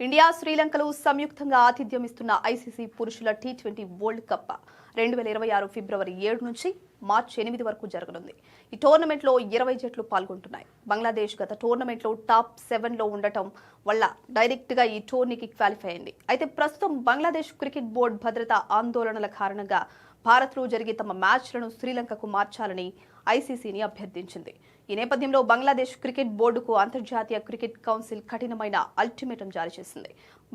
India శ్రీలంకలు సంయుక్తంగా ఆతిథ్యం ఇస్తున్న ఐసీసీ పురుషుల టీ20 వరల్డ్ కప్ 2026 ఫిబ్రవరి 7 నుంచి మార్చి 8 వరకు జరగనుంది. ఈ టోర్నమెంట్లో 20 జట్లు పాల్గొంటున్నాయి. బంగ్లాదేశ్ గత టోర్నమెంట్లో టాప్ 7లో ఉండటం వల్ల డైరెక్ట్గా ఈ టోర్నీకి క్వాలిఫై అయింది. అయితే ప్రస్తుతం బంగ్లాదేశ్ క్రికెట్ బోర్డు భద్రతా ఆందోళనల కారణంగా భారత్లో జరిగే తమ మ్యాచ్లను శ్రీలంకకు మార్చాలని ఐసీసీని అభ్యర్థించింది. ఈ నేపథ్యంలో బంగ్లాదేశ్ క్రికెట్ బోర్డుకు అంతర్జాతీయ క్రికెట్ కౌన్సిల్ కఠినమైన అల్టిమేటం జారీ చేసింది.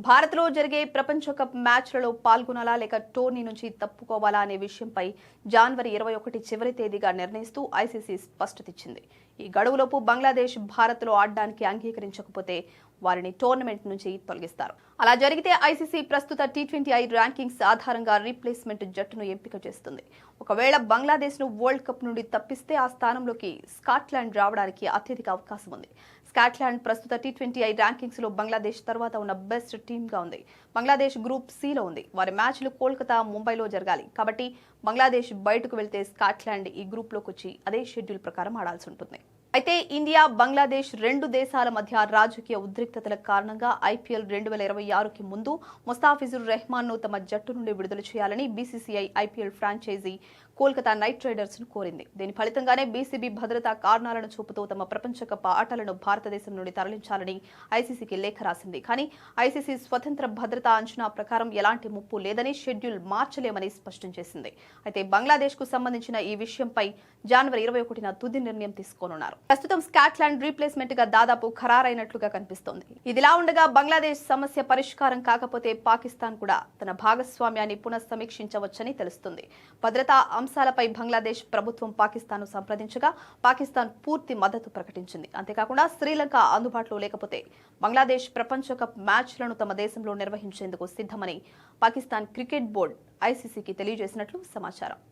భారత్లో జరిగే ప్రపంచ కప్ మ్యాచ్లలో పాల్గొనాలా లేక టోర్నీ నుంచి తప్పుకోవాలా అనే విషయంపై జనవరి 21 చివరి తేదీగా నిర్ణయిస్తూ ఐసీసీ స్పష్టతిచ్చింది. ఈ గడువులోపు బంగ్లాదేశ్ భారత్లో ఆడడానికి అంగీకరించకపోతే వారిని టోర్నమెంట్ నుంచి తొలగిస్తారు. అలా జరిగితే ఐసీసీ ప్రస్తుత టీ20 ర్యాంకింగ్స్ ఆధారంగా రీప్లేస్మెంట్ జట్టును ఎంపిక చేస్తుంది. ఒకవేళ బంగ్లాదేశ్ను వరల్డ్ కప్ నుండి తప్పిస్తే ఆ స్థానంలోకి స్కాట్లాండ్ రావడానికి అత్యధిక అవకాశం ఉంది. స్కాట్లాండ్ ప్రస్తుత టీ20 ర్యాంకింగ్స్ లో బంగ్లాదేశ్ తర్వాత ఉన్న బెస్ట్ టీమ్గా ఉంది. బంగ్లాదేశ్ గ్రూప్ సిలో ఉంది. వారి మ్యాచ్లు కోల్కతా, ముంబైలో జరగాలి. కాబట్టి బంగ్లాదేశ్ బయటకు వెళ్తే స్కాట్లాండ్ ఈ గ్రూప్లోకి వచ్చి అదే షెడ్యూల్ ప్రకారం ఆడాల్సి ఉంటుంది. అయితే ఇండియా, బంగ్లాదేశ్ రెండు దేశాల మధ్య రాజకీయ ఉద్రిక్తతల కారణంగా ఐపీఎల్ 2026కి ముందు ముస్తాఫిజుర్ రెహమాన్ను తమ జట్టు నుండి విడుదల చేయాలని BCCI IPL franchisee Kolkata Knight Riders ను కోరింది. దీని ఫలితంగానే బీసీబీ భద్రతా కారణాలను చూపుతూ తమ ప్రపంచ కప్ ఆటలను భారతదేశం నుండి తరలించాలని ఐసీసీకి లేఖ రాసింది. కానీ ఐసీసీ స్వతంత్ర భద్రతా అంచనా ప్రకారం ఎలాంటి ముప్పు లేదని, షెడ్యూల్ మార్చలేమని స్పష్టం చేసింది. అయితే బంగ్లాదేశ్ కు సంబంధించిన ఈ విషయంపై జనవరి 21న తుది నిర్ణయం తీసుకోనున్నారు. ప్రస్తుతం స్కాట్లాండ్ రీప్లేస్మెంట్ గా దాదాపు ఖరారైనట్లుగా కనిపిస్తోంది. ఇదిలా ఉండగా బంగ్లాదేశ్ సమస్య పరిష్కారం కాకపోతే పాకిస్తాన్ కూడా తన భాగస్వామ్యాన్ని పునఃసమీక్షించవచ్చని తెలుస్తుంది. భద్రతా అంశాలపై బంగ్లాదేశ్ ప్రభుత్వం పాకిస్తాన్ ను సంప్రదించగా పాకిస్తాన్ పూర్తి మద్దతు ప్రకటించింది. అంతేకాకుండా శ్రీలంక అందుబాటులో లేకపోతే బంగ్లాదేశ్ ప్రపంచ కప్ మ్యాచ్లను తమ దేశంలో నిర్వహించేందుకు సిద్ధమని పాకిస్తాన్ క్రికెట్ బోర్డు ఐసీసీకి తెలియజేసినట్లు సమాచారం.